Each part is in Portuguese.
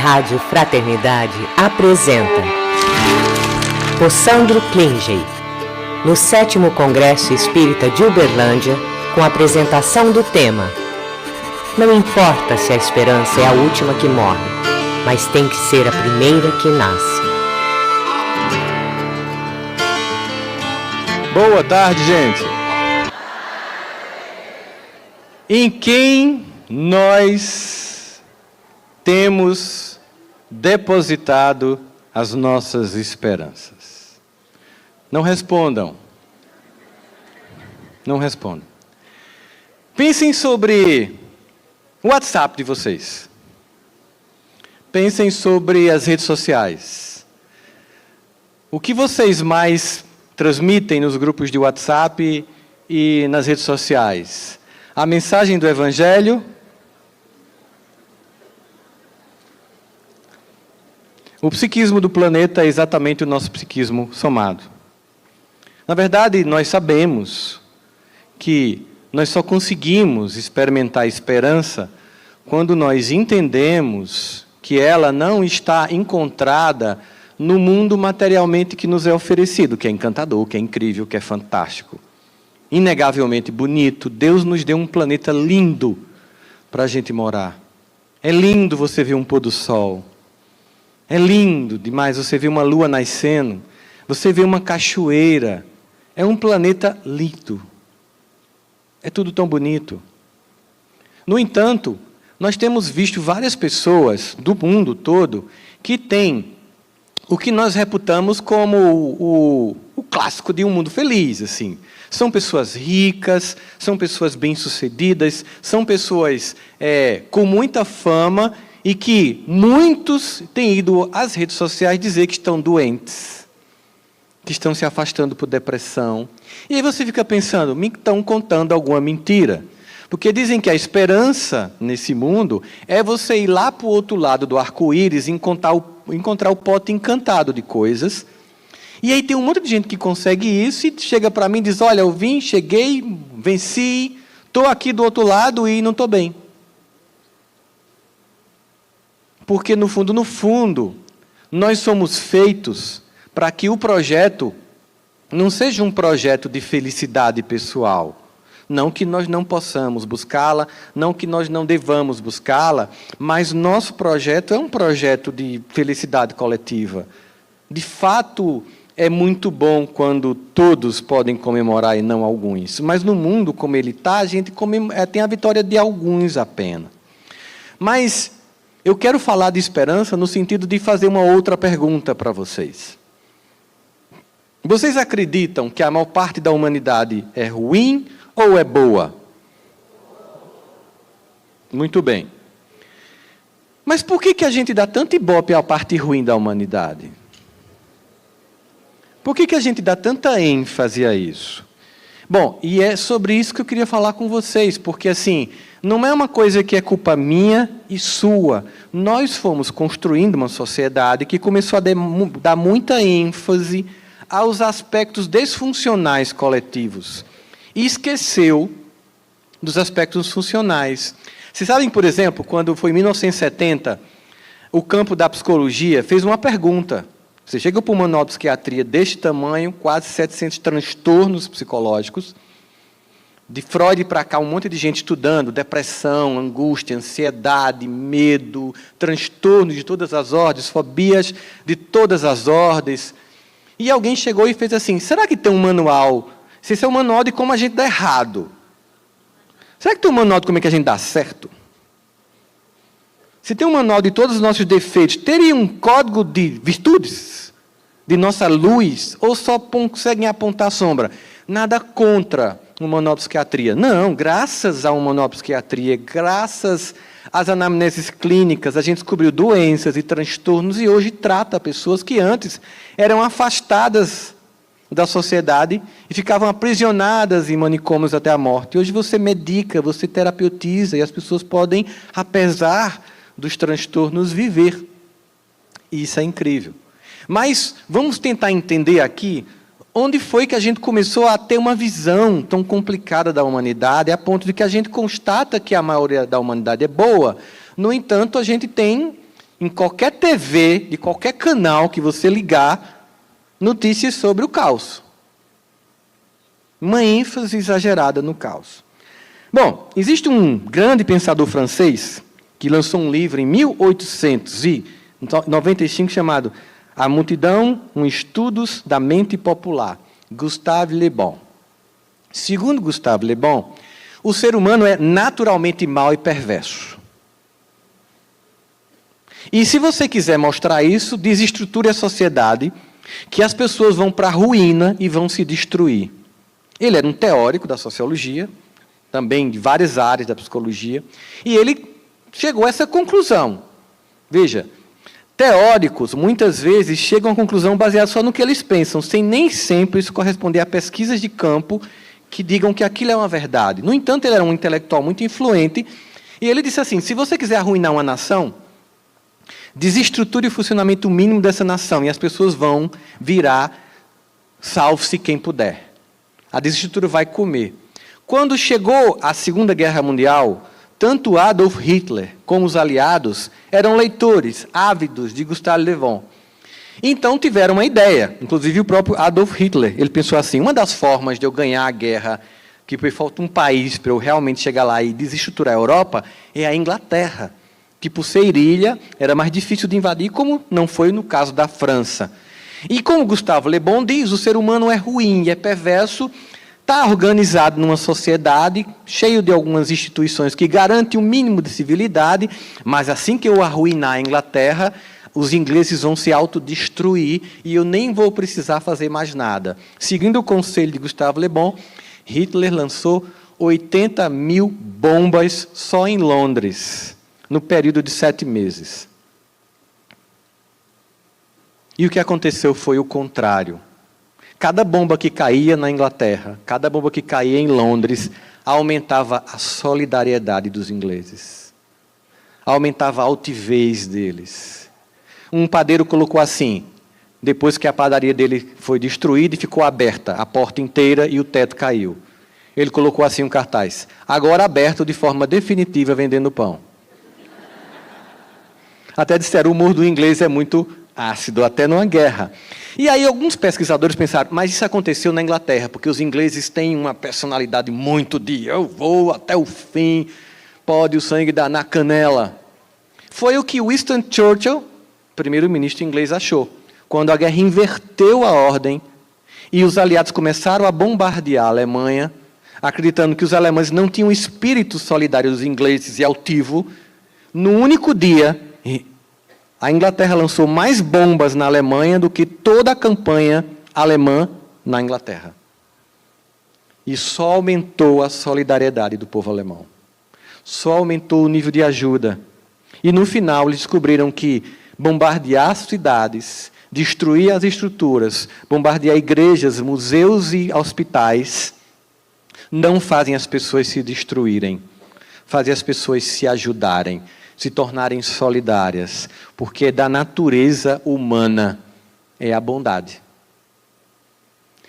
Rádio Fraternidade apresenta o Sandro Klingey, no 7º Congresso Espírita de Uberlândia, com a apresentação do tema Não importa se a esperança é a última que morre, mas tem que ser a primeira que nasce. Boa tarde, gente. Em quem nós temos depositado as nossas esperanças? Não respondam. Não respondam. Pensem sobre o WhatsApp de vocês. Pensem sobre as redes sociais. O que vocês mais transmitem nos grupos de WhatsApp e nas redes sociais? A mensagem do Evangelho? O psiquismo do planeta é exatamente o nosso psiquismo somado. Na verdade, nós sabemos que nós só conseguimos experimentar a esperança quando nós entendemos que ela não está encontrada no mundo materialmente que nos é oferecido, que é encantador, que é incrível, que é fantástico. Inegavelmente bonito. Deus nos deu um planeta lindo para a gente morar. É lindo você ver um pôr do sol. É lindo demais você ver uma lua nascendo. Você vê uma cachoeira. É um planeta lindo. É tudo tão bonito. No entanto, nós temos visto várias pessoas do mundo todo que têm o que nós reputamos como o clássico de um mundo feliz, assim. São pessoas ricas, são pessoas bem-sucedidas, são pessoas com muita fama e que muitos têm ido às redes sociais dizer que estão doentes, que estão se afastando por depressão. E aí você fica pensando, me estão contando alguma mentira. Porque dizem que a esperança nesse mundo é você ir lá para o outro lado do arco-íris e encontrar o pote encantado de coisas. E aí tem um monte de gente que consegue isso e chega para mim e diz, olha, eu vim, cheguei, venci, estou aqui do outro lado e não estou bem. Porque no fundo, nós somos feitos para que o projeto não seja um projeto de felicidade pessoal. Não que nós não possamos buscá-la, não que nós não devamos buscá-la, mas nosso projeto é um projeto de felicidade coletiva. De fato, é muito bom quando todos podem comemorar e não alguns. Mas no mundo como ele está, a gente tem a vitória de alguns apenas. Mas eu quero falar de esperança no sentido de fazer uma outra pergunta para vocês. Vocês acreditam que a maior parte da humanidade é ruim ou é boa? Muito bem. Mas por que a gente dá tanto ibope à parte ruim da humanidade? Por que a gente dá tanta ênfase a isso? Bom, e é sobre isso que eu queria falar com vocês, porque assim, não é uma coisa que é culpa minha e sua. Nós fomos construindo uma sociedade que começou a dar muita ênfase aos aspectos desfuncionais coletivos. E esqueceu dos aspectos funcionais. Vocês sabem, por exemplo, quando foi em 1970, o campo da psicologia fez uma pergunta. Você chega para o manual de psiquiatria deste tamanho, quase 700 transtornos psicológicos. De Freud para cá, um monte de gente estudando, depressão, angústia, ansiedade, medo, transtornos de todas as ordens, fobias de todas as ordens. E alguém chegou e fez assim, será que tem um manual? Se esse é um manual de como a gente dá errado. Será que tem um manual de como é que a gente dá certo? Se tem um manual de todos os nossos defeitos, teria um código de virtudes? De nossa luz? Ou só conseguem apontar a sombra? Nada contra o manual de psiquiatria. Não, graças ao manual de psiquiatria, graças às anamneses clínicas, a gente descobriu doenças e transtornos e hoje trata pessoas que antes eram afastadas da sociedade e ficavam aprisionadas em manicômios até a morte. Hoje você medica, você terapeutiza e as pessoas podem, apesar dos transtornos, viver. E isso é incrível. Mas vamos tentar entender aqui onde foi que a gente começou a ter uma visão tão complicada da humanidade, a ponto de que a gente constata que a maioria da humanidade é boa. No entanto, a gente tem em qualquer TV, de qualquer canal que você ligar, notícias sobre o caos. Uma ênfase exagerada no caos. Bom, existe um grande pensador francês que lançou um livro em 1895 chamado A Multidão, Estudos da Mente Popular, Gustave Le Bon. Segundo Gustave Le Bon, o ser humano é naturalmente mau e perverso. E se você quiser mostrar isso, desestruture a sociedade, que as pessoas vão para a ruína e vão se destruir. Ele era um teórico da sociologia, também de várias áreas da psicologia, e ele chegou a essa conclusão. Veja, teóricos, muitas vezes, chegam a conclusão baseada só no que eles pensam, sem nem sempre isso corresponder a pesquisas de campo que digam que aquilo é uma verdade. No entanto, ele era um intelectual muito influente, e ele disse assim, se você quiser arruinar uma nação, desestruture o funcionamento mínimo dessa nação, e as pessoas vão virar, salve-se quem puder. A desestrutura vai comer. Quando chegou a Segunda Guerra Mundial, tanto Adolf Hitler como os aliados eram leitores ávidos de Gustave Le Bon. Então tiveram uma ideia, inclusive o próprio Adolf Hitler. Ele pensou assim, uma das formas de eu ganhar a guerra, que falta um país para eu realmente chegar lá e desestruturar a Europa, é a Inglaterra, que por ser ilha era mais difícil de invadir, como não foi no caso da França. E como Gustave Le Bon diz, o ser humano é ruim, é perverso, está organizado numa sociedade, cheio de algumas instituições que garantem um mínimo de civilidade, mas assim que eu arruinar a Inglaterra, os ingleses vão se autodestruir e eu nem vou precisar fazer mais nada. Seguindo o conselho de Gustave Le Bon, Hitler lançou 80 mil bombas só em Londres, no período de 7 meses. E o que aconteceu foi o contrário. Cada bomba que caía na Inglaterra, cada bomba que caía em Londres, aumentava a solidariedade dos ingleses. Aumentava a altivez deles. Um padeiro colocou assim, depois que a padaria dele foi destruída e ficou aberta, a porta inteira e o teto caiu. Ele colocou assim um cartaz, agora aberto de forma definitiva vendendo pão. Até disseram, o humor do inglês é muito ácido, até numa guerra. E aí alguns pesquisadores pensaram, mas isso aconteceu na Inglaterra, porque os ingleses têm uma personalidade muito de eu vou até o fim, pode o sangue dar na canela. Foi o que Winston Churchill, primeiro-ministro inglês, achou. Quando a guerra inverteu a ordem e os aliados começaram a bombardear a Alemanha, acreditando que os alemães não tinham o espírito solidário dos ingleses e altivo, no único dia, a Inglaterra lançou mais bombas na Alemanha do que toda a campanha alemã na Inglaterra. E só aumentou a solidariedade do povo alemão. Só aumentou o nível de ajuda. E no final eles descobriram que bombardear as cidades, destruir as estruturas, bombardear igrejas, museus e hospitais, não fazem as pessoas se destruírem, fazem as pessoas se ajudarem, se tornarem solidárias, porque da natureza humana é a bondade.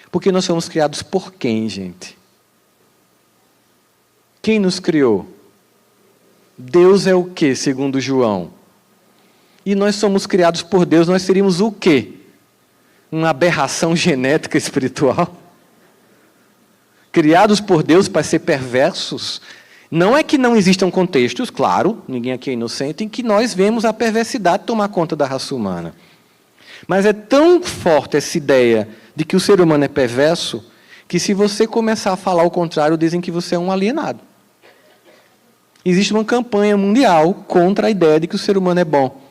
Porque nós somos criados por quem, gente? Quem nos criou? Deus é o quê, segundo João? E nós somos criados por Deus, nós seríamos o quê? Uma aberração genética espiritual? Criados por Deus para ser perversos? Não é que não existam contextos, claro, ninguém aqui é inocente, em que nós vemos a perversidade tomar conta da raça humana. Mas é tão forte essa ideia de que o ser humano é perverso, que se você começar a falar o contrário, dizem que você é um alienado. Existe uma campanha mundial contra a ideia de que o ser humano é bom.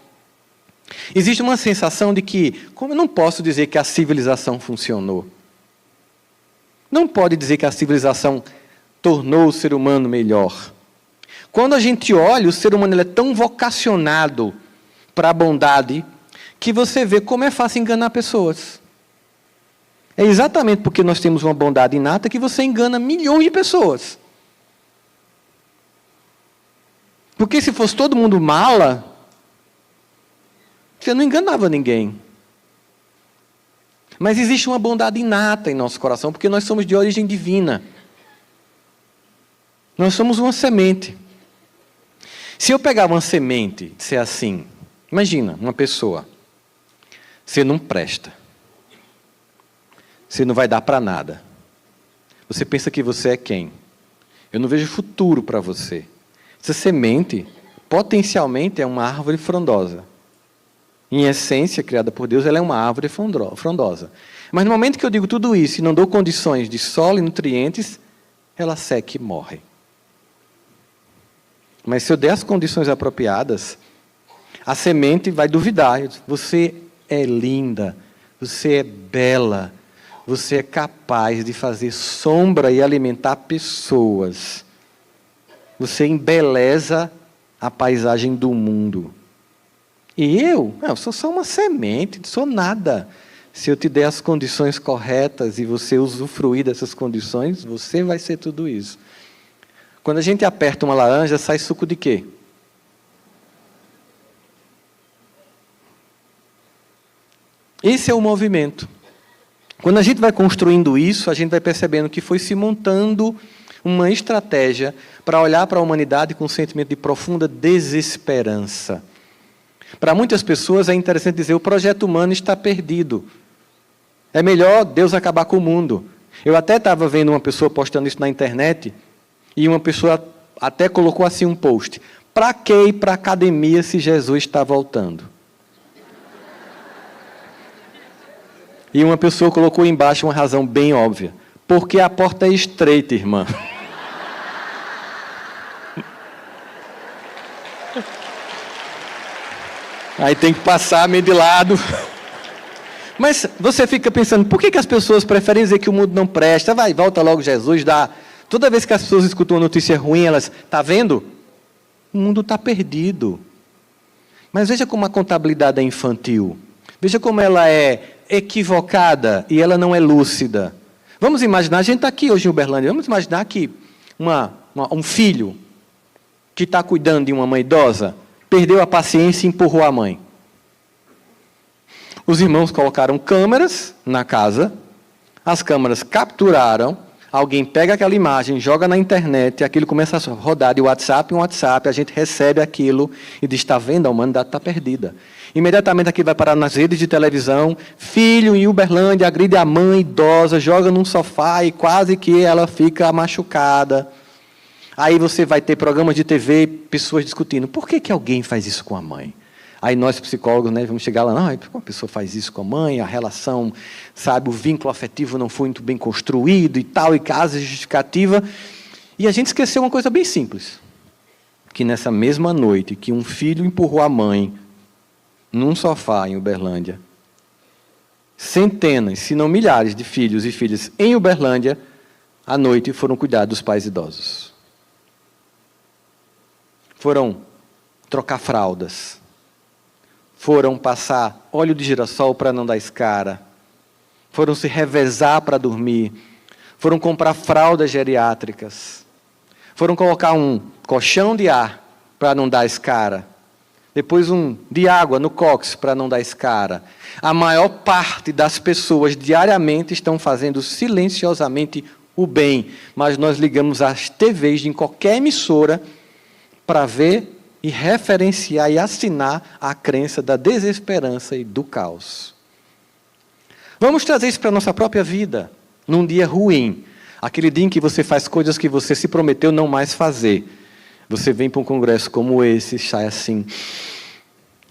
Existe uma sensação de que, como eu não posso dizer que a civilização funcionou? Não pode dizer que a civilização tornou o ser humano melhor. Quando a gente olha, o ser humano ele é tão vocacionado para a bondade que você vê como é fácil enganar pessoas. É exatamente porque nós temos uma bondade inata que você engana milhões de pessoas. Porque se fosse todo mundo mala, você não enganava ninguém. Mas existe uma bondade inata em nosso coração, porque nós somos de origem divina. Nós somos uma semente. Se eu pegar uma semente e disser assim, Imagina uma pessoa, você não presta, você não vai dar para nada. Você pensa que você é quem? Eu não vejo futuro para você. Essa semente, potencialmente, é uma árvore frondosa. Em essência, criada por Deus, ela é uma árvore frondosa. Mas no momento que eu digo tudo isso e não dou condições de solo e nutrientes, ela seca e morre. Mas se eu der as condições apropriadas, a semente vai duvidar. Você é linda, você é bela, você é capaz de fazer sombra e alimentar pessoas. Você embeleza a paisagem do mundo. E eu sou só uma semente, não sou nada. Se eu te der as condições corretas e você usufruir dessas condições, você vai ser tudo isso. Quando a gente aperta uma laranja, sai suco de quê? Esse é o movimento. Quando a gente vai construindo isso, a gente vai percebendo que foi se montando uma estratégia para olhar para a humanidade com um sentimento de profunda desesperança. Para muitas pessoas é interessante dizer, o projeto humano está perdido. É melhor Deus acabar com o mundo. Eu até estava vendo uma pessoa postando isso na internet, e uma pessoa até colocou assim um post. Para que ir para a academia se Jesus está voltando? E uma pessoa colocou embaixo uma razão bem óbvia. Porque a porta é estreita, irmã. Aí tem que passar meio de lado. Mas você fica pensando, por que as pessoas preferem dizer que o mundo não presta? Vai, volta logo Jesus, dá. Toda vez que as pessoas escutam uma notícia ruim, elas, tá vendo? O mundo está perdido. Mas veja como a contabilidade é infantil. Veja como ela é equivocada e ela não é lúcida. Vamos imaginar, a gente está aqui hoje em Uberlândia, vamos imaginar que um filho que está cuidando de uma mãe idosa, perdeu a paciência e empurrou a mãe. Os irmãos colocaram câmeras na casa, as câmeras capturaram, alguém pega aquela imagem, joga na internet, aquilo começa a rodar de WhatsApp em WhatsApp, a gente recebe aquilo e diz, está vendo, a humanidade está perdida. Imediatamente aquilo vai parar nas redes de televisão, filho em Uberlândia agride a mãe idosa, joga num sofá e quase que ela fica machucada. Aí você vai ter programas de TV, pessoas discutindo, por que alguém faz isso com a mãe? Aí nós, psicólogos, vamos chegar lá, não, por que uma pessoa faz isso com a mãe, a relação, sabe, o vínculo afetivo não foi muito bem construído e tal, e casa justificativa. E a gente esqueceu uma coisa bem simples, que nessa mesma noite que um filho empurrou a mãe num sofá em Uberlândia, centenas, se não milhares de filhos e filhas em Uberlândia, à noite foram cuidar dos pais idosos. Foram trocar fraldas. Foram passar óleo de girassol para não dar escara. Foram se revezar para dormir. Foram comprar fraldas geriátricas. Foram colocar um colchão de ar para não dar escara. Depois um de água no cóccix para não dar escara. A maior parte das pessoas diariamente estão fazendo silenciosamente o bem. Mas nós ligamos as TVs em qualquer emissora para ver e referenciar e assinar a crença da desesperança e do caos. Vamos trazer isso para a nossa própria vida, num dia ruim. Aquele dia em que você faz coisas que você se prometeu não mais fazer. Você vem para um congresso como esse, sai assim,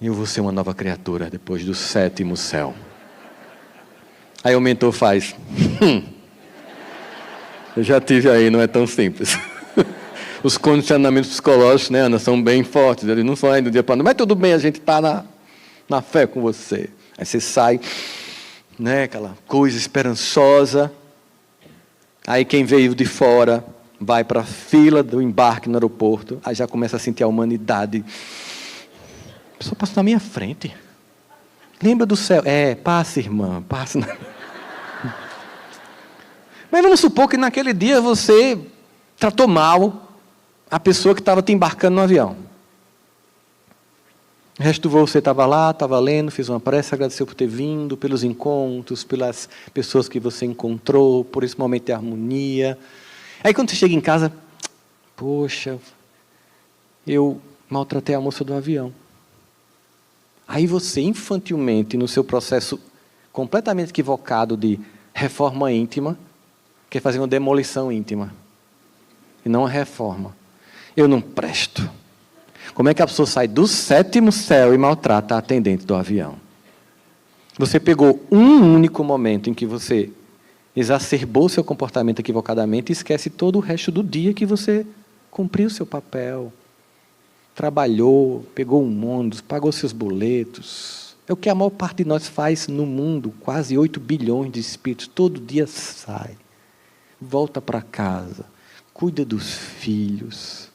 eu vou ser uma nova criatura depois do 7º céu. Aí o mentor faz, eu já tive aí, não é tão simples. Os condicionamentos psicológicos, Ana, são bem fortes. Eles não são aí do dia para a noite. Mas tudo bem, a gente está na fé com você. Aí você sai, aquela coisa esperançosa. Aí quem veio de fora vai para a fila do embarque no aeroporto. Aí já começa a sentir a humanidade. A pessoa passa na minha frente. Lembra do céu? Passa, irmã, passa. Mas vamos supor que naquele dia você tratou mal a pessoa que estava te embarcando no avião. O resto do voo você estava lá, estava lendo, fez uma prece, agradeceu por ter vindo, pelos encontros, pelas pessoas que você encontrou, por esse momento de harmonia. Aí quando você chega em casa, poxa, eu maltratei a moça do avião. Aí você, infantilmente, no seu processo completamente equivocado de reforma íntima, quer fazer uma demolição íntima. E não uma reforma. Eu não presto. Como é que a pessoa sai do 7º céu e maltrata a atendente do avião? Você pegou um único momento em que você exacerbou seu comportamento equivocadamente e esquece todo o resto do dia que você cumpriu seu papel, trabalhou, pegou um ônibus, pagou seus boletos. É o que a maior parte de nós faz no mundo, quase 8 bilhões de espíritos, todo dia sai, volta para casa, cuida dos filhos.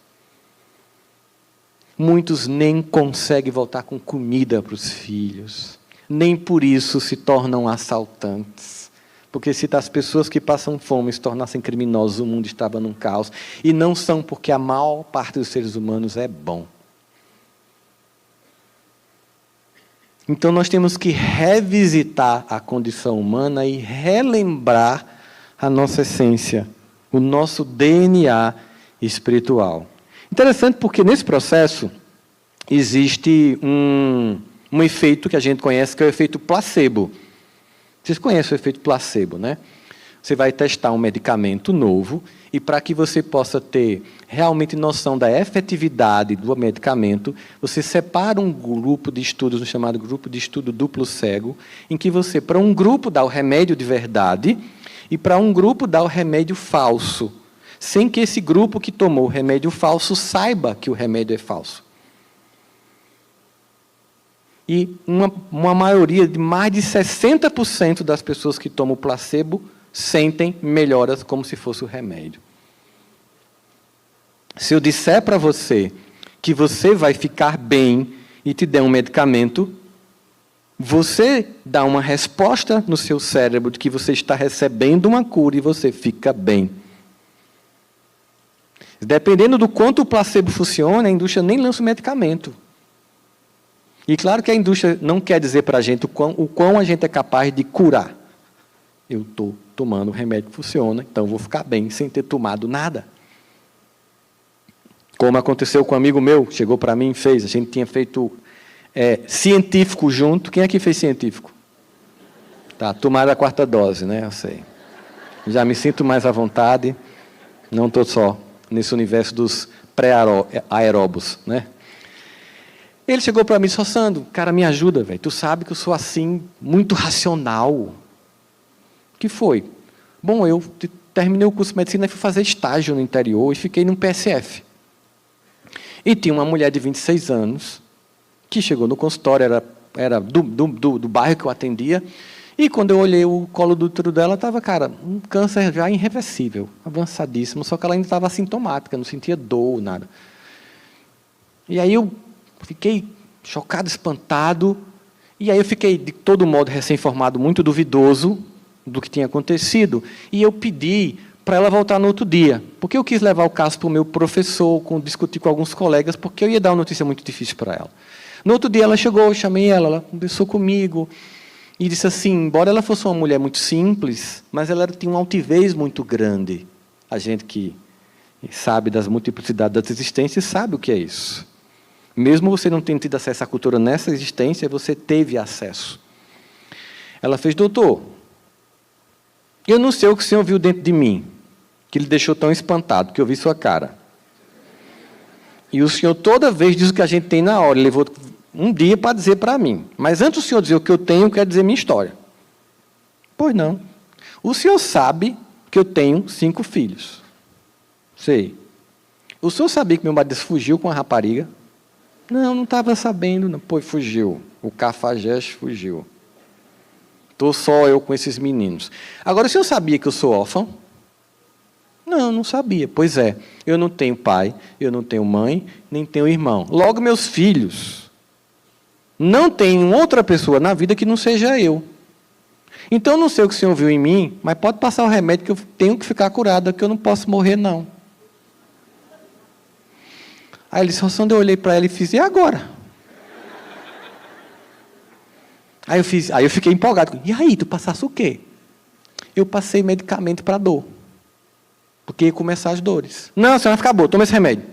Muitos nem conseguem voltar com comida para os filhos, nem por isso se tornam assaltantes. Porque se as pessoas que passam fome se tornassem criminosos, o mundo estava num caos. E não são, porque a maior parte dos seres humanos é bom. Então nós temos que revisitar a condição humana e relembrar a nossa essência, o nosso DNA espiritual. Interessante porque nesse processo existe um efeito que a gente conhece, que é o efeito placebo. Vocês conhecem o efeito placebo, né? Você vai testar um medicamento novo e para que você possa ter realmente noção da efetividade do medicamento, você separa um grupo de estudos, chamado grupo de estudo duplo cego, em que você, para um grupo, dá o remédio de verdade e para um grupo dá o remédio falso, sem que esse grupo que tomou o remédio falso saiba que o remédio é falso. E uma maioria de mais de 60% das pessoas que tomam o placebo sentem melhoras como se fosse o remédio. Se eu disser para você que você vai ficar bem e te der um medicamento, você dá uma resposta no seu cérebro de que você está recebendo uma cura e você fica bem. Dependendo do quanto o placebo funciona, a indústria nem lança o medicamento. E claro que a indústria não quer dizer para a gente o quão a gente é capaz de curar. Eu estou tomando um remédio que funciona, então eu vou ficar bem sem ter tomado nada. Como aconteceu com um amigo meu, chegou para mim e fez. A gente tinha feito científico junto. Quem aqui fez científico? Tá, tomaram a 4ª dose, né? Eu sei. Já me sinto mais à vontade. Não estou só nesse universo dos pré-aeróbos, né? Ele chegou para mim e disse: Rossandro, cara, me ajuda, velho. Tu sabe que eu sou assim, muito racional. O que foi? Bom, eu terminei o curso de medicina e fui fazer estágio no interior e fiquei num PSF. E tinha uma mulher de 26 anos que chegou no consultório, era do bairro que eu atendia, e quando eu olhei o colo do útero dela, estava, cara, um câncer já irreversível, avançadíssimo, só que ela ainda estava assintomática, não sentia dor, nada. E aí eu fiquei chocado, espantado, e aí eu fiquei, de todo modo, recém-formado, muito duvidoso do que tinha acontecido, e eu pedi para ela voltar no outro dia, porque eu quis levar o caso para o meu professor, discutir com alguns colegas, porque eu ia dar uma notícia muito difícil para ela. No outro dia ela chegou, eu chamei ela conversou comigo, e disse assim, embora ela fosse uma mulher muito simples, mas ela tinha uma altivez muito grande. A gente que sabe das multiplicidades das existências sabe o que é isso. Mesmo você não tendo tido acesso à cultura nessa existência, você teve acesso. Ela fez: doutor, eu não sei o que o senhor viu dentro de mim, que lhe deixou tão espantado, que eu vi sua cara. E o senhor toda vez diz o que a gente tem na hora, ele levou um dia para dizer para mim. Mas antes do senhor dizer o que eu tenho, eu quero dizer minha história. Pois não. O senhor sabe que eu tenho 5 filhos. Sei. O senhor sabia que meu marido fugiu com a rapariga? Não estava sabendo. Não. Pois fugiu. O cafajeste fugiu. Estou só eu com esses meninos. Agora, o senhor sabia que eu sou órfão? Não sabia. Pois é, eu não tenho pai, eu não tenho mãe, nem tenho irmão. Logo, meus filhos não tem outra pessoa na vida que não seja eu. Então, eu não sei o que o senhor viu em mim, mas pode passar o remédio que eu tenho que ficar curado, que eu não posso morrer, não. Aí ele disse: Rossandro, eu olhei para ela e fiz: e agora? Aí eu fiquei empolgado. E aí, tu passasse o quê? Eu passei medicamento para dor. Porque ia começar as dores. Não, a senhora vai ficar boa, toma esse remédio.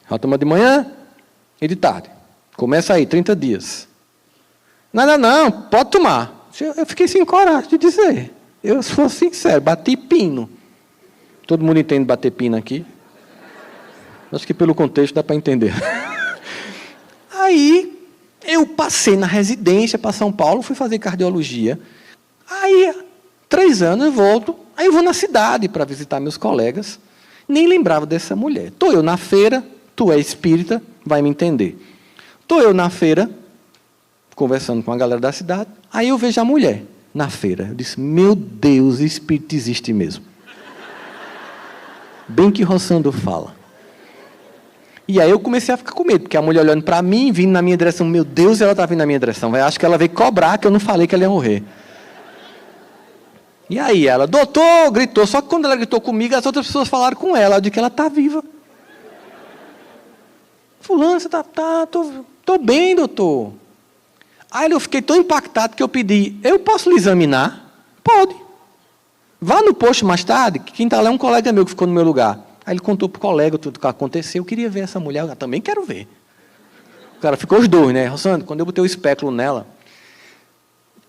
Ela toma de manhã e de tarde. Começa aí, 30 dias. Nada não, pode tomar. Eu fiquei sem coragem de dizer. Eu, se for sincero, bati pino. Todo mundo entende bater pino aqui? Acho que pelo contexto dá para entender. Aí, eu passei na residência para São Paulo, fui fazer cardiologia. Aí, 3 anos eu volto, aí eu vou na cidade para visitar meus colegas. Nem lembrava dessa mulher. Estou eu na feira, tu é espírita, vai me entender. Estou eu na feira, conversando com a galera da cidade, aí eu vejo a mulher na feira. Eu disse, meu Deus, espírito existe mesmo. Bem que Roçando fala. E aí eu comecei a ficar com medo, porque a mulher olhando para mim, vindo na minha direção, meu Deus, ela está vindo na minha direção. Eu acho que ela veio cobrar, que eu não falei que ela ia morrer. E aí ela, doutor, gritou. Só que quando ela gritou comigo, as outras pessoas falaram com ela, de que ela está viva. Fulano, você tô bem, doutor. Aí eu fiquei tão impactado que eu pedi, eu posso lhe examinar? Pode. Vá no posto mais tarde, que quem está lá é um colega meu que ficou no meu lugar. Aí ele contou para o colega tudo o que aconteceu. Eu queria ver essa mulher, eu também quero ver. O cara ficou os dois, né? Roçando, quando eu botei o espéculo nela,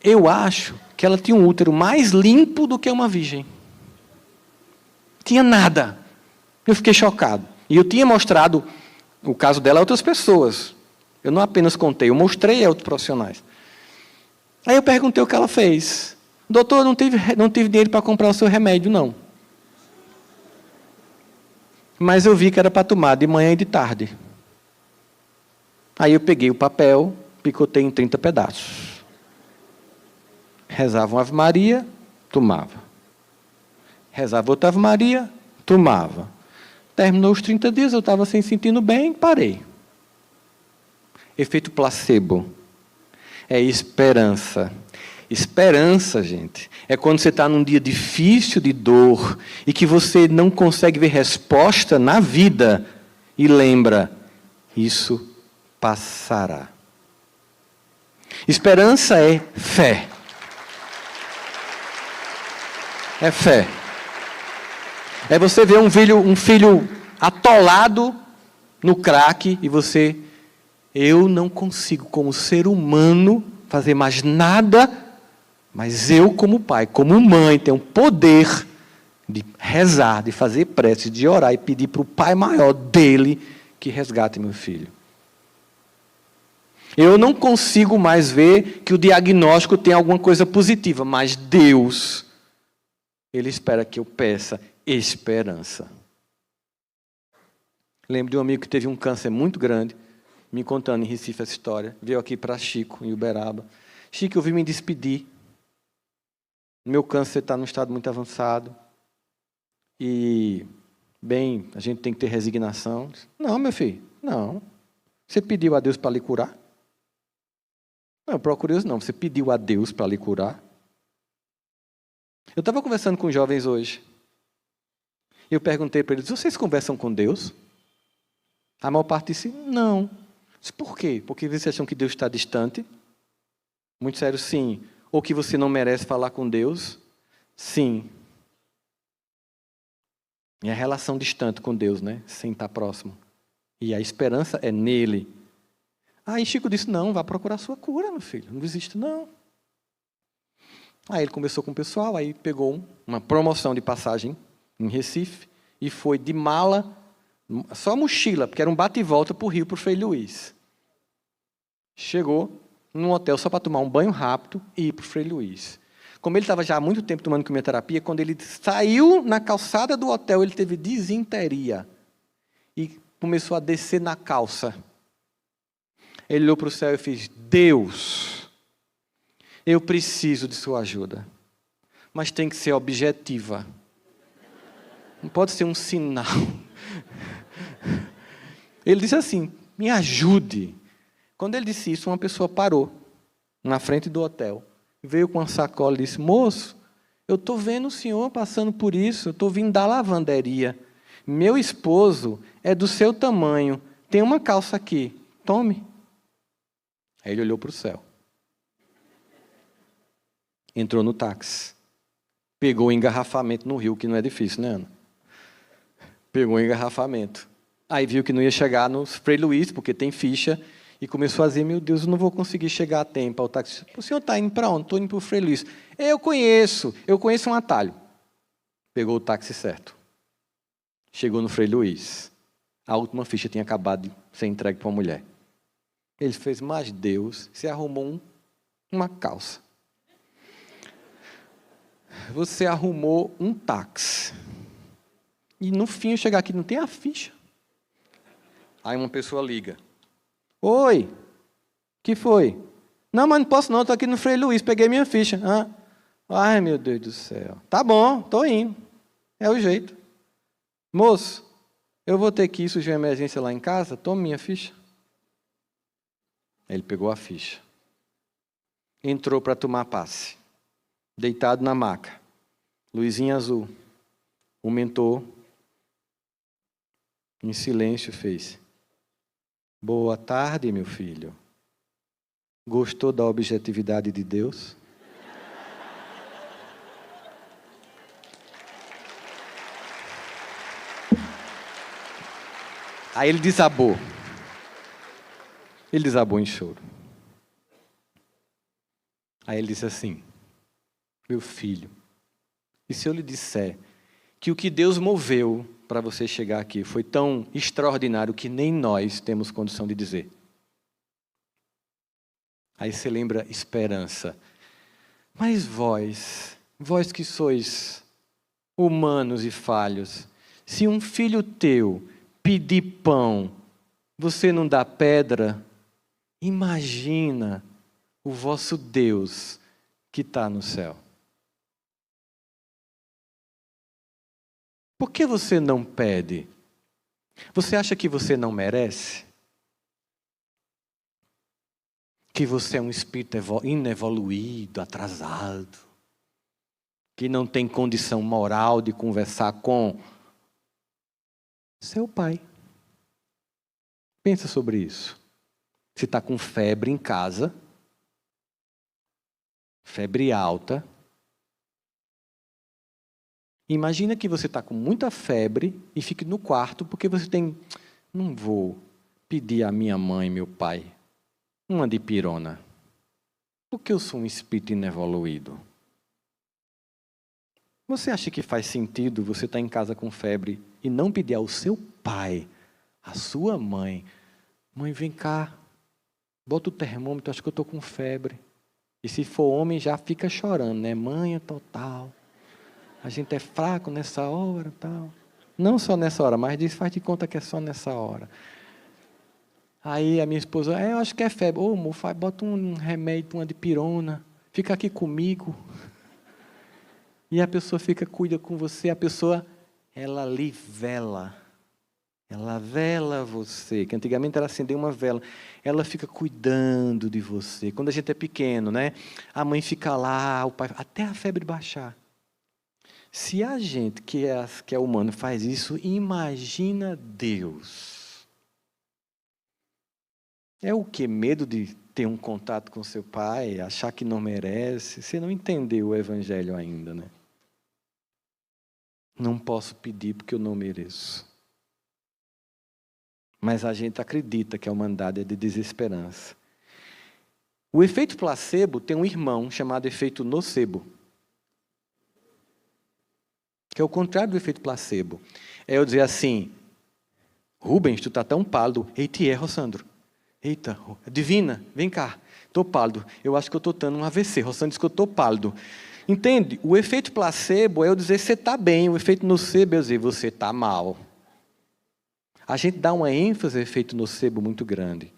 eu acho que ela tinha um útero mais limpo do que uma virgem. Tinha nada. Eu fiquei chocado. E eu tinha mostrado o caso dela a outras pessoas. Eu não apenas contei, eu mostrei a outros profissionais. Aí eu perguntei o que ela fez. Doutor, não tive dinheiro para comprar o seu remédio, não. Mas eu vi que era para tomar de manhã e de tarde. Aí eu peguei o papel, picotei em 30 pedaços. Rezava uma Ave Maria, tomava. Rezava outra Ave Maria, tomava. Terminou os 30 dias, eu estava sem sentindo bem, parei. Efeito placebo. É esperança. Esperança, gente, é quando você está num dia difícil de dor e que você não consegue ver resposta na vida e lembra, isso passará. Esperança é fé. É fé. É você ver um filho atolado no crack e você, eu não consigo como ser humano fazer mais nada. Mas eu, como pai, como mãe, tenho o poder de rezar, de fazer prece, de orar e pedir para o Pai maior dele que resgate meu filho. Eu não consigo mais ver que o diagnóstico tem alguma coisa positiva, mas Deus, Ele espera que eu peça esperança. Lembro de um amigo que teve um câncer muito grande, me contando em Recife essa história, veio aqui para Chico, em Uberaba. Chico, eu vim me despedir. Meu câncer está num estado muito avançado. E, bem, a gente tem que ter resignação. Não, meu filho, não. Você pediu a Deus para lhe curar? Não, procure Deus não. Você pediu a Deus para lhe curar? Eu estava conversando com jovens hoje. Eu perguntei para eles, vocês conversam com Deus? A maior parte disse, não. Disse, por quê? Porque vocês acham que Deus está distante? Muito sério, sim. Ou que você não merece falar com Deus? Sim. E a relação distante com Deus, né? Sem estar próximo. E a esperança é nele. Aí Chico disse, não, vá procurar sua cura, meu filho. Não desiste, não. Aí ele conversou com o pessoal, aí pegou uma promoção de passagem em Recife e foi de mala, só mochila, porque era um bate e volta para o Rio, para o Frei Luís. Chegou num hotel só para tomar um banho rápido e ir para o Frei Luís. Como ele estava já há muito tempo tomando quimioterapia, quando ele saiu na calçada do hotel, ele teve disenteria. E começou a descer na calça. Ele olhou para o céu e fez, Deus, eu preciso de sua ajuda. Mas tem que ser objetiva. Não pode ser um sinal. Ele disse assim, me ajude. Quando ele disse isso, uma pessoa parou na frente do hotel, veio com uma sacola e disse, moço, eu estou vendo o senhor passando por isso, eu estou vindo da lavanderia. Meu esposo é do seu tamanho, tem uma calça aqui, tome. Aí ele olhou para o céu. Entrou no táxi. Pegou o engarrafamento no Rio, que não é difícil, né, Ana? Pegou o engarrafamento. Aí viu que não ia chegar no Frei Luís, porque tem ficha, E começou a dizer, meu Deus, eu não vou conseguir chegar a tempo ao táxi. O senhor está indo para onde? Estou indo para o Frei Luís. Eu conheço um atalho. Pegou o táxi certo. Chegou no Frei Luís. A última ficha tinha acabado de ser entregue para uma mulher. Ele fez, mas Deus, você arrumou uma calça. Você arrumou um táxi. E no fim, eu chegar aqui, não tem a ficha. Aí uma pessoa liga. Oi, que foi? Não, mas não posso não, estou aqui no Frei Luís, peguei minha ficha. Ah. Ai, meu Deus do céu. Tá bom, estou indo. É o jeito. Moço, eu vou ter que ir surgir uma emergência lá em casa, tome minha ficha. Ele pegou a ficha. Entrou para tomar passe. Deitado na maca. Luzinha azul. O mentor, em silêncio, fez. Boa tarde, meu filho. Gostou da objetividade de Deus? Aí ele desabou. Ele desabou em choro. Aí ele disse assim, meu filho, e se eu lhe disser que o que Deus moveu para você chegar aqui foi tão extraordinário que nem nós temos condição de dizer? Aí você lembra esperança. Mas vós que sois humanos e falhos, se um filho teu pedir pão, você não dá pedra? Imagina o vosso Deus que está no céu. Por que você não pede? Você acha que você não merece? Que você é um espírito inevoluído, atrasado, que não tem condição moral de conversar com seu pai. Pensa sobre isso. Você está com febre em casa, febre alta. Imagina que você está com muita febre e fique no quarto porque você tem... Não vou pedir à minha mãe e meu pai uma dipirona, porque eu sou um espírito inevoluído. Você acha que faz sentido você estar em casa com febre e não pedir ao seu pai, à sua mãe, mãe, vem cá, bota o termômetro, acho que eu estou com febre. E se for homem, já fica chorando, né? Mãe, total. A gente é fraco nessa hora, tal. Não só nessa hora, mas diz, faz de conta que é só nessa hora. Aí a minha esposa, eu acho que é febre. Ô, amor, bota um remédio, uma dipirona, fica aqui comigo. E a pessoa cuida com você, a pessoa, ela lhe vela. Ela vela você, que antigamente era acender uma vela. Ela fica cuidando de você. Quando a gente é pequeno, né? A mãe fica lá, o pai, até a febre baixar. Se a gente, que é humano, faz isso, imagina Deus. É o quê? Medo de ter um contato com seu pai, achar que não merece? Você não entendeu o evangelho ainda, né? Não posso pedir porque eu não mereço. Mas a gente acredita que a humanidade é de desesperança. O efeito placebo tem um irmão chamado efeito nocebo, que é o contrário do efeito placebo. É eu dizer assim, Rubens, tu está tão pálido. Eita, Rossandro. Eita, Divina, vem cá. Estou pálido. Eu acho que eu estou tendo um AVC. Rossandro disse que eu estou pálido. Entende? O efeito placebo é eu dizer você está bem. O efeito nocebo é eu dizer você está mal. A gente dá uma ênfase ao efeito nocebo muito grande.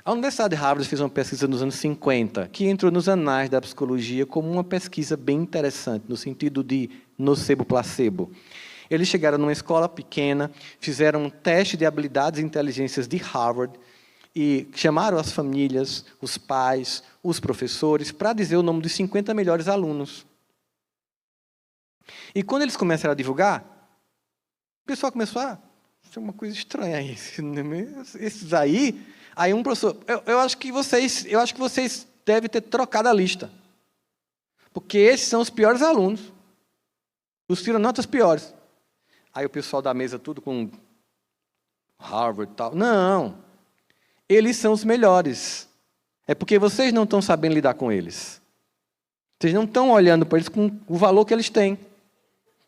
A Universidade de Harvard fez uma pesquisa nos anos 50, que entrou nos anais da psicologia como uma pesquisa bem interessante, no sentido de nocebo-placebo. Eles chegaram numa escola pequena, fizeram um teste de habilidades e inteligências de Harvard e chamaram as famílias, os pais, os professores, para dizer o nome dos 50 melhores alunos. E quando eles começaram a divulgar, o pessoal começou a... Isso é uma coisa estranha aí. Esses aí um professor... Eu acho que vocês devem ter trocado a lista. Porque esses são os piores alunos. Os tiram notas piores. Aí o pessoal da mesa tudo com Harvard e tal. Não. eles são os melhores. É porque vocês não estão sabendo lidar com eles. Vocês não estão olhando para eles com o valor que eles têm.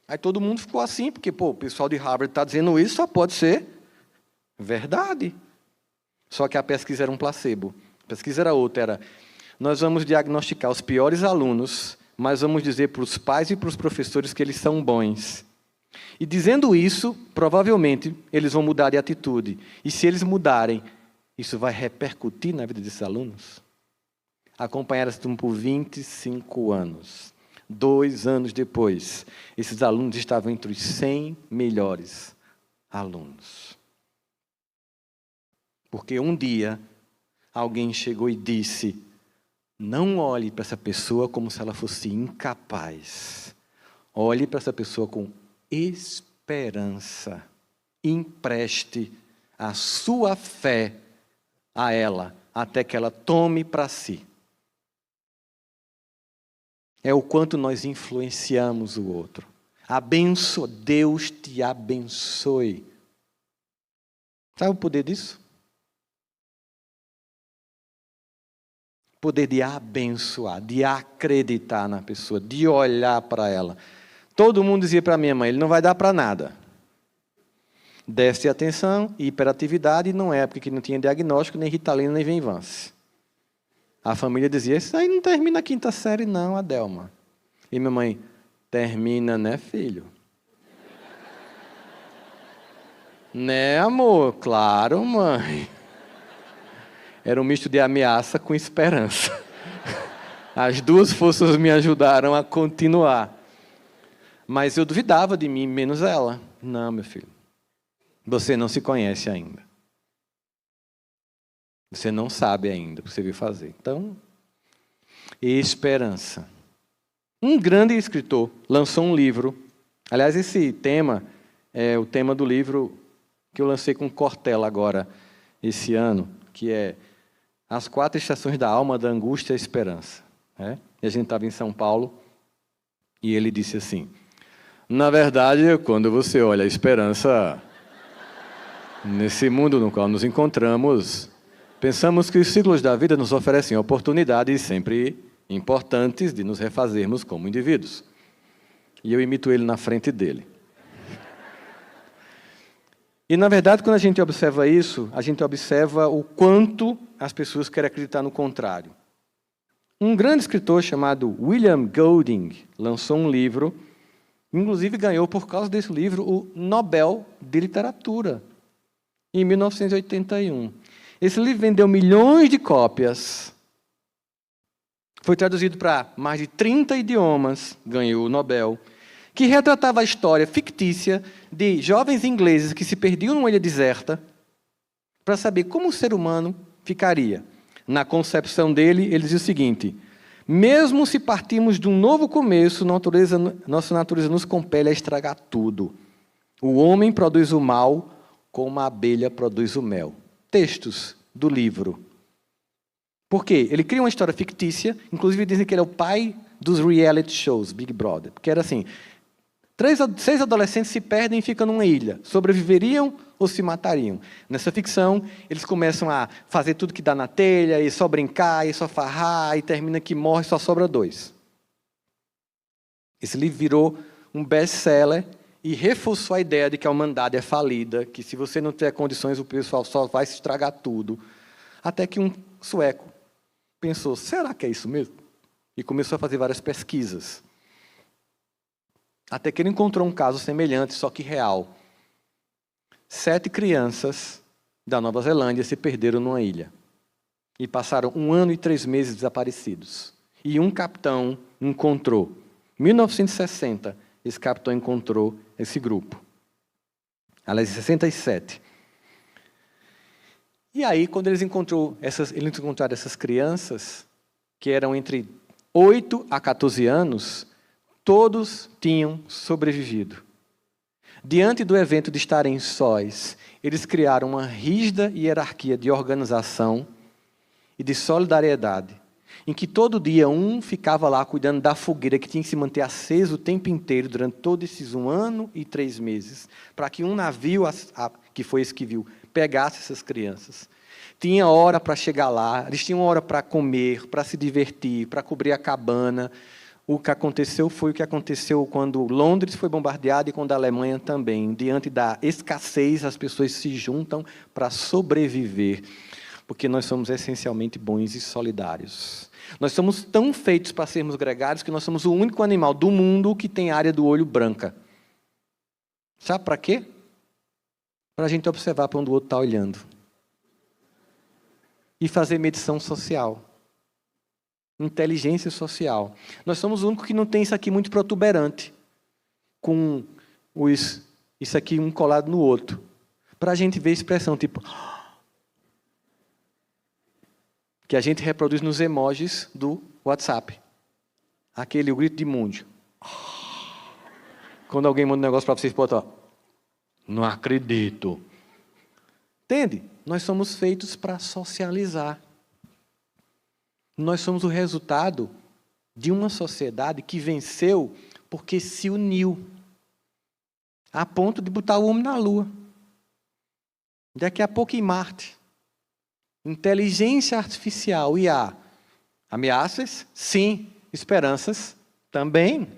Aí todo mundo ficou assim, porque o pessoal de Harvard está dizendo isso, só pode ser verdade. Só que a pesquisa era um placebo. A pesquisa era outra, nós vamos diagnosticar os piores alunos, mas vamos dizer para os pais e para os professores que eles são bons. E dizendo isso, provavelmente, eles vão mudar de atitude. E se eles mudarem, isso vai repercutir na vida desses alunos? Acompanharam esse turma por 25 anos. 2 anos depois, esses alunos estavam entre os 100 melhores alunos. Porque um dia, alguém chegou e disse, não olhe para essa pessoa como se ela fosse incapaz. Olhe para essa pessoa com esperança. Empreste a sua fé a ela, até que ela tome para si. É o quanto nós influenciamos o outro. Deus te abençoe. Sabe o poder disso? O poder de abençoar, de acreditar na pessoa, de olhar para ela. Todo mundo dizia para minha mãe, ele não vai dar para nada. Déficit de atenção, hiperatividade, não é porque não tinha diagnóstico, nem Ritalina, nem Venvance. A família dizia, isso aí não termina a 5ª série não, Adelma. E minha mãe, termina, né, filho? Né, amor? Claro, mãe. Era um misto de ameaça com esperança. As duas forças me ajudaram a continuar. Mas eu duvidava de mim, menos ela. Não, meu filho. Você não se conhece ainda. Você não sabe ainda o que você veio fazer. Então, esperança. Um grande escritor lançou um livro. Aliás, esse tema é o tema do livro que eu lancei com Cortella agora, esse ano, que é As 4 Estações da Alma, da Angústia e a Esperança. E a gente estava em São Paulo e ele disse assim, na verdade, quando você olha a esperança, nesse mundo no qual nos encontramos, pensamos que os ciclos da vida nos oferecem oportunidades sempre importantes de nos refazermos como indivíduos. E eu imito ele na frente dele. E, na verdade, quando a gente observa isso, a gente observa o quanto as pessoas querem acreditar no contrário. Um grande escritor chamado William Golding lançou um livro, inclusive ganhou, por causa desse livro, o Nobel de Literatura, em 1981. Esse livro vendeu milhões de cópias, foi traduzido para mais de 30 idiomas, ganhou o Nobel, que retratava a história fictícia de jovens ingleses que se perdiam numa ilha deserta para saber como o ser humano ficaria. Na concepção dele, ele dizia o seguinte, mesmo se partirmos de um novo começo, nossa natureza nos compele a estragar tudo. O homem produz o mal como a abelha produz o mel. Textos do livro. Por quê? Ele cria uma história fictícia, inclusive dizem que ele é o pai dos reality shows, Big Brother. Porque era assim, 6 adolescentes se perdem e ficam numa ilha. Sobreviveriam ou se matariam? Nessa ficção, eles começam a fazer tudo que dá na telha, e só brincar, e só farrar, e termina que morre, só sobra 2. Esse livro virou um best-seller e reforçou a ideia de que a humanidade é falida, que se você não tiver condições, o pessoal só vai se estragar tudo. Até que um sueco pensou, será que é isso mesmo? E começou a fazer várias pesquisas. Até que ele encontrou um caso semelhante, só que real. 7 crianças da Nova Zelândia se perderam numa ilha. E passaram 1 ano e 3 meses desaparecidos. E um capitão encontrou. Em 1960, esse capitão encontrou esse grupo. Aliás, em 67. E aí, quando eles encontraram essas crianças, que eram entre 8 a 14 anos, todos tinham sobrevivido. Diante do evento de estarem sós, eles criaram uma rígida hierarquia de organização e de solidariedade, em que todo dia um ficava lá cuidando da fogueira que tinha que se manter aceso o tempo inteiro, durante todos esses 1 ano e 3 meses, para que um navio, que foi esse que viu, pegasse essas crianças. Tinha hora para chegar lá, eles tinham hora para comer, para se divertir, para cobrir a cabana. O que aconteceu foi o que aconteceu quando Londres foi bombardeada e quando a Alemanha também. Diante da escassez, as pessoas se juntam para sobreviver, porque nós somos essencialmente bons e solidários. Nós somos tão feitos para sermos gregários que nós somos o único animal do mundo que tem área do olho branca. Sabe para quê? Para a gente observar para onde o outro está olhando. E fazer medição social. Inteligência social. Nós somos o único que não tem isso aqui muito protuberante, com isso aqui um colado no outro, para a gente ver expressão tipo que a gente reproduz nos emojis do WhatsApp. Aquele o grito de mundo. Quando alguém manda um negócio para vocês, bota, não acredito. Entende? Nós somos feitos para socializar. Nós somos o resultado de uma sociedade que venceu porque se uniu, a ponto de botar o homem na Lua. Daqui a pouco em Marte. Inteligência artificial, IA. Ameaças? Sim. Esperanças? Também.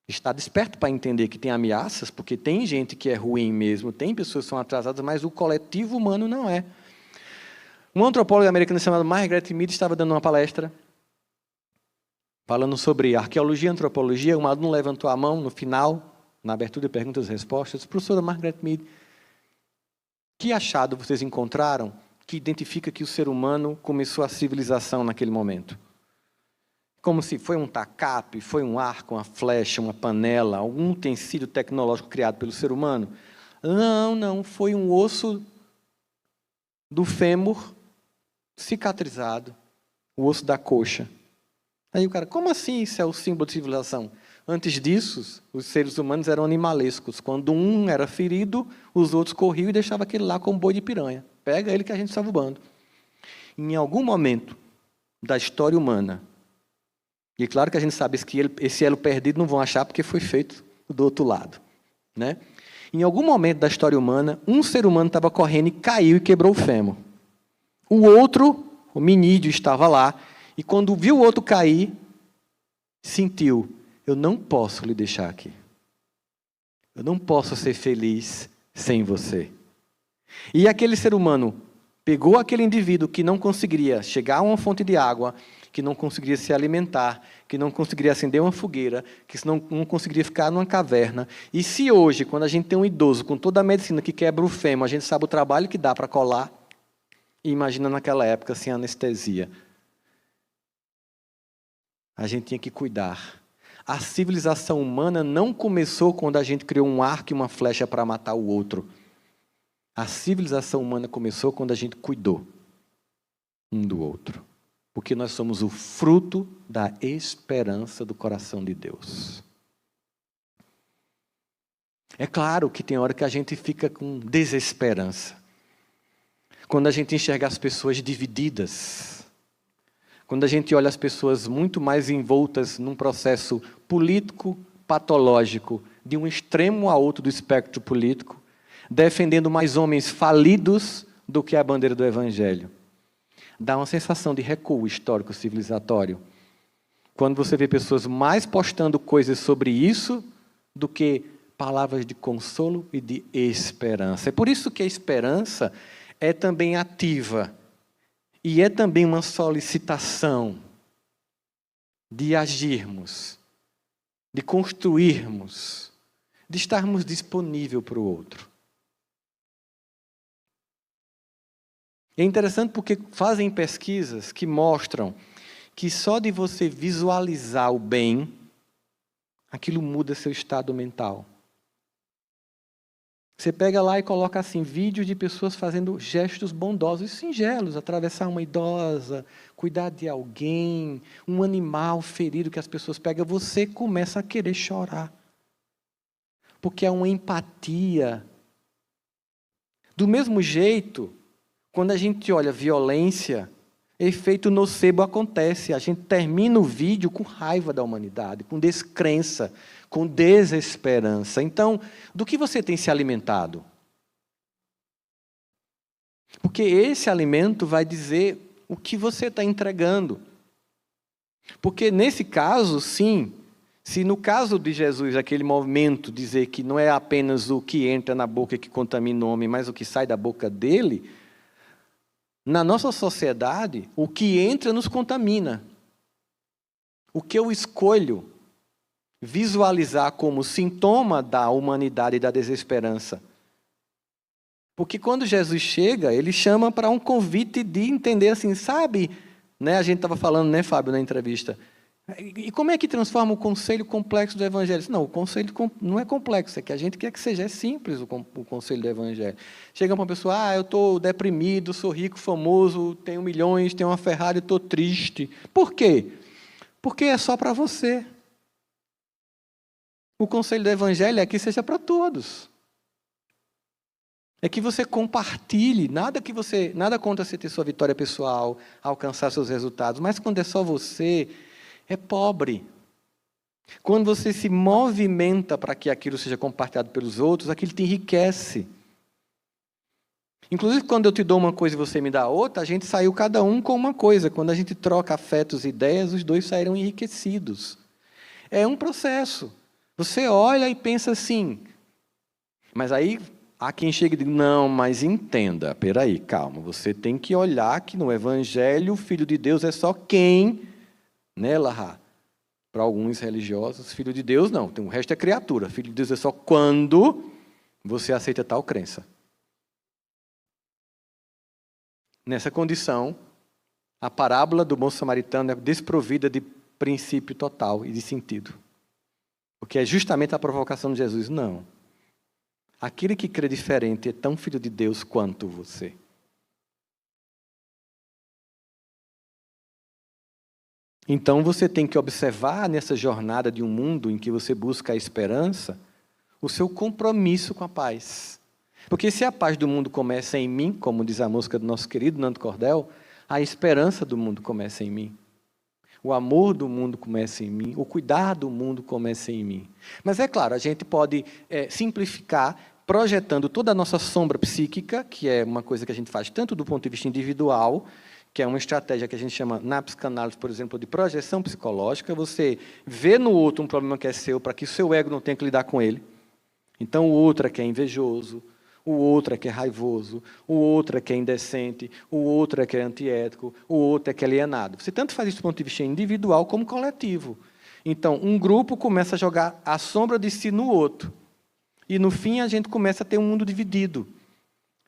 Está desperto para entender que tem ameaças, porque tem gente que é ruim mesmo, tem pessoas que são atrasadas, mas o coletivo humano não é. Um antropólogo americano chamado Margaret Mead estava dando uma palestra falando sobre arqueologia e antropologia. Um aluno levantou a mão no final, na abertura de perguntas e respostas. Professora Margaret Mead, que achado vocês encontraram que identifica que o ser humano começou a civilização naquele momento? Como se foi um tacape, foi um arco, uma flecha, uma panela, algum utensílio tecnológico criado pelo ser humano? Não, foi um osso do fêmur cicatrizado, o osso da coxa. Aí o cara, como assim isso é o símbolo de civilização? Antes disso, os seres humanos eram animalescos. Quando um era ferido, os outros corriam e deixavam aquele lá como boi de piranha. Pega ele que a gente salva o bando. Em algum momento da história humana, e claro que a gente sabe que esse elo perdido não vão achar porque foi feito do outro lado, né? Em algum momento da história humana, um ser humano estava correndo e caiu e quebrou o fêmur. O outro, o minídeo, estava lá, e quando viu o outro cair, sentiu, eu não posso lhe deixar aqui. Eu não posso ser feliz sem você. E aquele ser humano pegou aquele indivíduo que não conseguiria chegar a uma fonte de água, que não conseguiria se alimentar, que não conseguiria acender uma fogueira, que não conseguiria ficar numa caverna. E se hoje, quando a gente tem um idoso com toda a medicina que quebra o fêmur, a gente sabe o trabalho que dá para colar, e imagina naquela época sem anestesia. A gente tinha que cuidar. A civilização humana não começou quando a gente criou um arco e uma flecha para matar o outro. A civilização humana começou quando a gente cuidou um do outro. Porque nós somos o fruto da esperança do coração de Deus. É claro que tem hora que a gente fica com desesperança. Quando a gente enxerga as pessoas divididas. Quando a gente olha as pessoas muito mais envoltas num processo político, patológico, de um extremo a outro do espectro político, defendendo mais homens falidos do que a bandeira do Evangelho. Dá uma sensação de recuo histórico civilizatório. Quando você vê pessoas mais postando coisas sobre isso do que palavras de consolo e de esperança. É por isso que a esperança é também ativa e é também uma solicitação de agirmos, de construirmos, de estarmos disponíveis para o outro. É interessante porque fazem pesquisas que mostram que só de você visualizar o bem, aquilo muda seu estado mental. Você pega lá e coloca assim, vídeos de pessoas fazendo gestos bondosos e singelos, atravessar uma idosa, cuidar de alguém, um animal ferido que as pessoas pegam, você começa a querer chorar. Porque é uma empatia. Do mesmo jeito, quando a gente olha violência, efeito nocebo acontece. A gente termina o vídeo com raiva da humanidade, com descrença, com desesperança. Então, do que você tem se alimentado? Porque esse alimento vai dizer o que você está entregando. Porque nesse caso, sim, se no caso de Jesus, aquele movimento dizer que não é apenas o que entra na boca que contamina o homem, mas o que sai da boca dele, na nossa sociedade, o que entra nos contamina. O que eu escolho visualizar como sintoma da humanidade e da desesperança. Porque quando Jesus chega, ele chama para um convite de entender assim, sabe? Né, a gente estava falando, né, Fábio, na entrevista. E como é que transforma o conselho complexo do Evangelho? Não, o conselho não é complexo, é que a gente quer que seja simples o conselho do Evangelho. Chega para uma pessoa, eu estou deprimido, sou rico, famoso, tenho milhões, tenho uma Ferrari, estou triste. Por quê? Porque é só para você. O conselho do Evangelho é que seja para todos. É que você compartilhe, nada contra você ter sua vitória pessoal, alcançar seus resultados, mas quando é só você, é pobre. Quando você se movimenta para que aquilo seja compartilhado pelos outros, aquilo te enriquece. Inclusive, quando eu te dou uma coisa e você me dá outra, a gente saiu cada um com uma coisa. Quando a gente troca afetos e ideias, os dois saíram enriquecidos. É um processo. Você olha e pensa assim, mas aí há quem chegue e diga, não, mas entenda, peraí, calma, você tem que olhar que no Evangelho o Filho de Deus é só quem, né, Lahá? Para alguns religiosos, Filho de Deus não, o resto é criatura, Filho de Deus é só quando você aceita tal crença. Nessa condição, a parábola do bom samaritano é desprovida de princípio total e de sentido. Porque é justamente a provocação de Jesus, não. Aquele que crê diferente é tão filho de Deus quanto você. Então você tem que observar nessa jornada de um mundo em que você busca a esperança, o seu compromisso com a paz. Porque se a paz do mundo começa em mim, como diz a música do nosso querido Nando Cordel, a esperança do mundo começa em mim. O amor do mundo começa em mim, o cuidar do mundo começa em mim. Mas é claro, a gente pode simplificar projetando toda a nossa sombra psíquica, que é uma coisa que a gente faz tanto do ponto de vista individual, que é uma estratégia que a gente chama, na psicanálise, por exemplo, de projeção psicológica. Você vê no outro um problema que é seu, para que o seu ego não tenha que lidar com ele. Então, o outro é que é invejoso, o outro é que é raivoso, o outro é que é indecente, o outro é que é antiético, o outro é que é alienado. Você tanto faz isso do ponto de vista individual como coletivo. Então, um grupo começa a jogar a sombra de si no outro. E, no fim, a gente começa a ter um mundo dividido.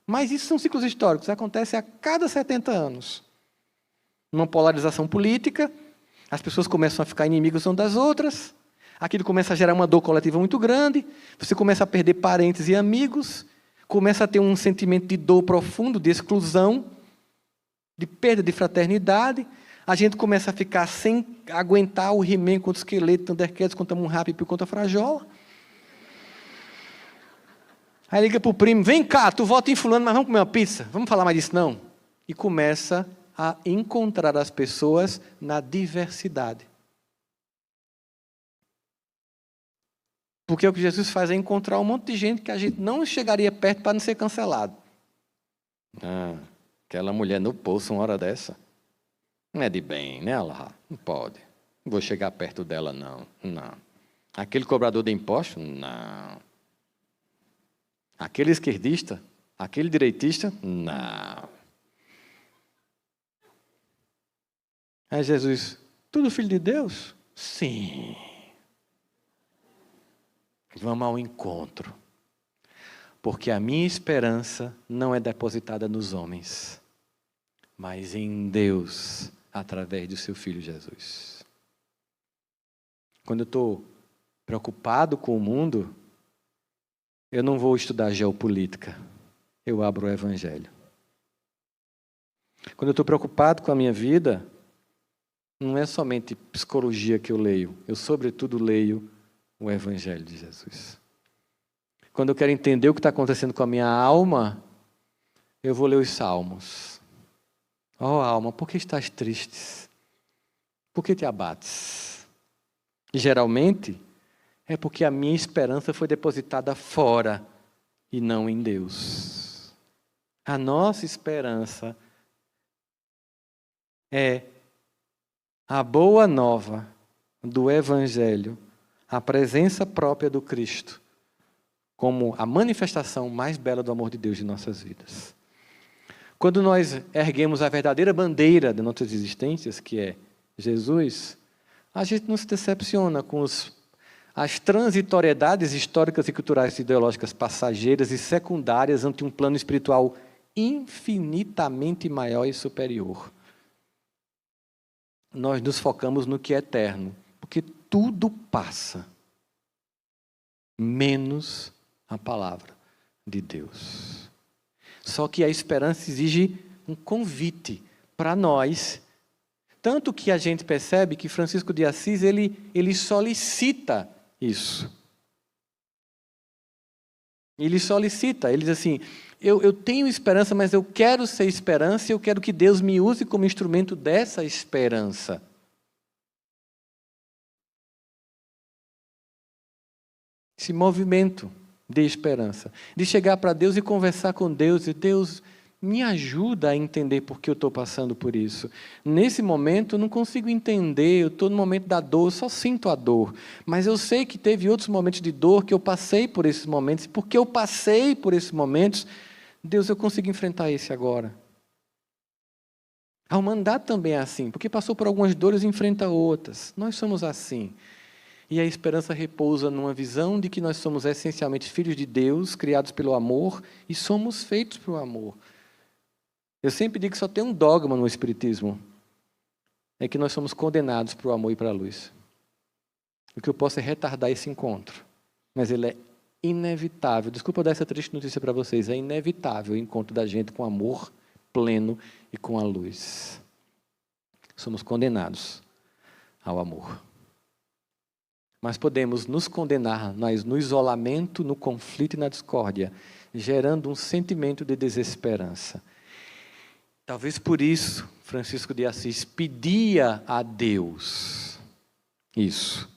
Mas isso são ciclos históricos, acontece a cada 70 anos. Uma polarização política, as pessoas começam a ficar inimigas umas das outras, aquilo começa a gerar uma dor coletiva muito grande, você começa a perder parentes e amigos, começa a ter um sentimento de dor profundo, de exclusão, de perda de fraternidade, a gente começa a ficar sem aguentar o He-Man contra o Esqueleto, Thundercats contra Munrap e contra a Frajola. Aí liga para o primo, vem cá, tu vota em fulano, mas vamos comer uma pizza? Vamos falar mais disso, não? E começa a encontrar as pessoas na diversidade. Porque o que Jesus faz é encontrar um monte de gente que a gente não chegaria perto para não ser cancelado. Aquela mulher no poço uma hora dessa. Não é de bem, né, Allah? Não pode. Não vou chegar perto dela, não. Não. Aquele cobrador de impostos? Não. Aquele esquerdista? Aquele direitista? Não. Aí Jesus, tudo filho de Deus? Sim. Vamos ao encontro. Porque a minha esperança não é depositada nos homens, mas em Deus, através do seu Filho Jesus. Quando eu estou preocupado com o mundo, eu não vou estudar geopolítica, eu abro o Evangelho. Quando eu estou preocupado com a minha vida, não é somente psicologia que eu leio, eu sobretudo leio o Evangelho de Jesus. Quando eu quero entender o que está acontecendo com a minha alma, eu vou ler os Salmos. Oh alma, por que estás triste? Por que te abates? E geralmente é porque a minha esperança foi depositada fora e não em Deus. A nossa esperança é a boa nova do Evangelho, a presença própria do Cristo, como a manifestação mais bela do amor de Deus em nossas vidas. Quando nós erguemos a verdadeira bandeira de nossas existências, que é Jesus, a gente não se decepciona com as transitoriedades históricas e culturais e ideológicas passageiras e secundárias ante um plano espiritual infinitamente maior e superior. Nós nos focamos no que é eterno, porque tudo passa, menos a palavra de Deus. Só que a esperança exige um convite para nós, tanto que a gente percebe que Francisco de Assis ele solicita isso. Ele solicita, ele diz assim, eu tenho esperança, mas eu quero ser esperança e eu quero que Deus me use como instrumento dessa esperança. Esse movimento de esperança, de chegar para Deus e conversar com Deus, e Deus me ajuda a entender por que eu estou passando por isso. Nesse momento eu não consigo entender, eu estou no momento da dor, eu só sinto a dor, mas eu sei que teve outros momentos de dor, que eu passei por esses momentos, e porque eu passei por esses momentos, Deus, eu consigo enfrentar esse agora. A humanidade também é assim, porque passou por algumas dores e enfrenta outras. Nós somos assim. E a esperança repousa numa visão de que nós somos essencialmente filhos de Deus, criados pelo amor, e somos feitos para o amor. Eu sempre digo que só tem um dogma no Espiritismo, é que nós somos condenados para o amor e para a luz. O que eu posso é retardar esse encontro, mas ele é inevitável. Desculpa dar essa triste notícia para vocês, é inevitável o encontro da gente com amor pleno e com a luz. Somos condenados ao amor. Mas podemos nos condenar no isolamento, no conflito e na discórdia, gerando um sentimento de desesperança. Talvez por isso Francisco de Assis pedia a Deus isso,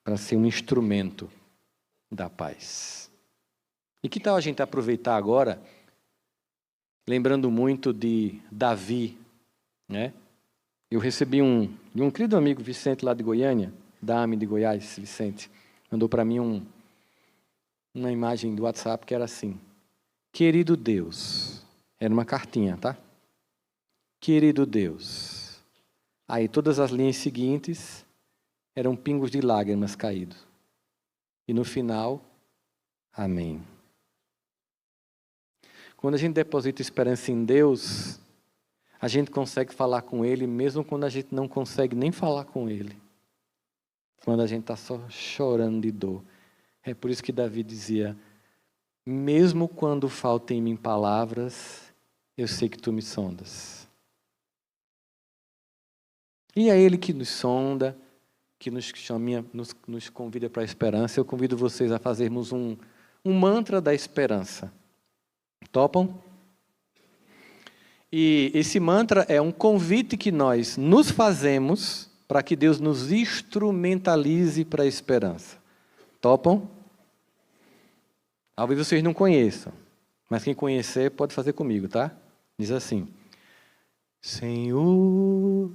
para ser um instrumento da paz. E que tal a gente aproveitar agora, lembrando muito de Davi, né? Eu recebi de um querido amigo, Vicente, lá de Goiânia, da AME de Goiás, Vicente, mandou para mim uma imagem do WhatsApp que era assim: querido Deus, era uma cartinha, tá? Querido Deus. Aí todas as linhas seguintes eram pingos de lágrimas caídos. E no final, amém. Quando a gente deposita esperança em Deus, a gente consegue falar com Ele, mesmo quando a gente não consegue nem falar com Ele. Quando a gente está só chorando de dor. É por isso que Davi dizia, mesmo quando faltam em mim palavras, eu sei que tu me sondas. E é Ele que nos sonda, que nos chama, nos convida para a esperança. Eu convido vocês a fazermos um mantra da esperança. Topam? E esse mantra é um convite que nós nos fazemos para que Deus nos instrumentalize para a esperança. Topam? Talvez vocês não conheçam, mas quem conhecer pode fazer comigo, tá? Diz assim: Senhor,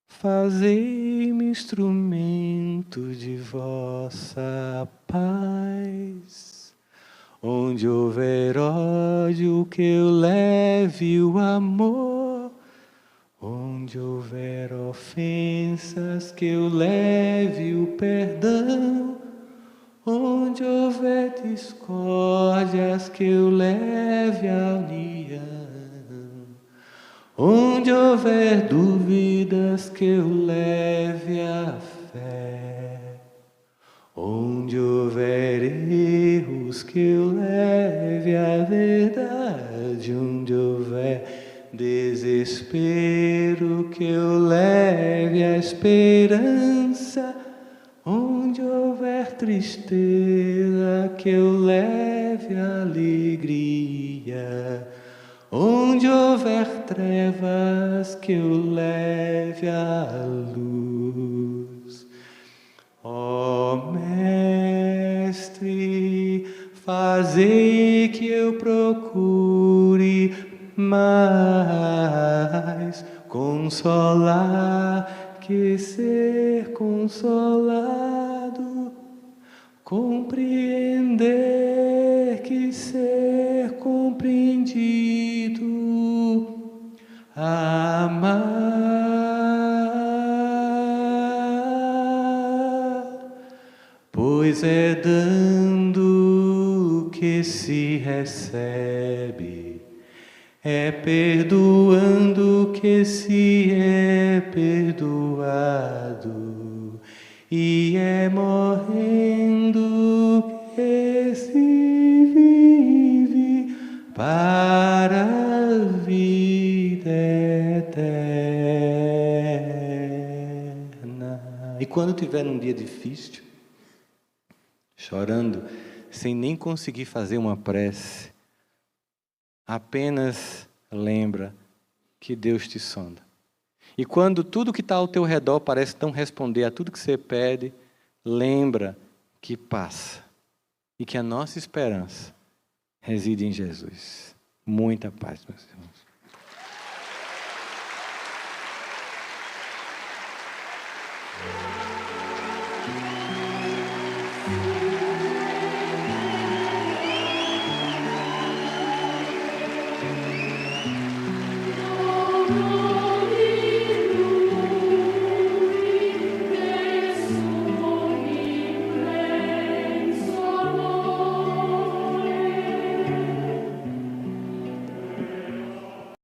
fazei-me instrumento de vossa paz. Onde houver ódio, que eu leve o amor. Onde houver ofensas, que eu leve o perdão. Onde houver discórdias, que eu leve a união. Onde houver dúvidas, que eu leve a fé. Onde houver erros, que eu leve a verdade. Onde houver desespero, que eu leve a esperança. Onde houver tristeza, que eu leve a alegria. Onde houver trevas, que eu leve a luz. Ó Mestre, fazei que eu procure mais consolar que ser consolado, compreender que ser compreendido, amar, pois é dando que se recebe, é perdoando que se é perdoado, e é morrendo que se vive para a vida eterna. E quando tiver um dia difícil, chorando, sem nem conseguir fazer uma prece, apenas lembra que Deus te sonda. E quando tudo que está ao teu redor parece não responder a tudo que você pede, lembra que passa. E que a nossa esperança reside em Jesus. Muita paz, meus irmãos.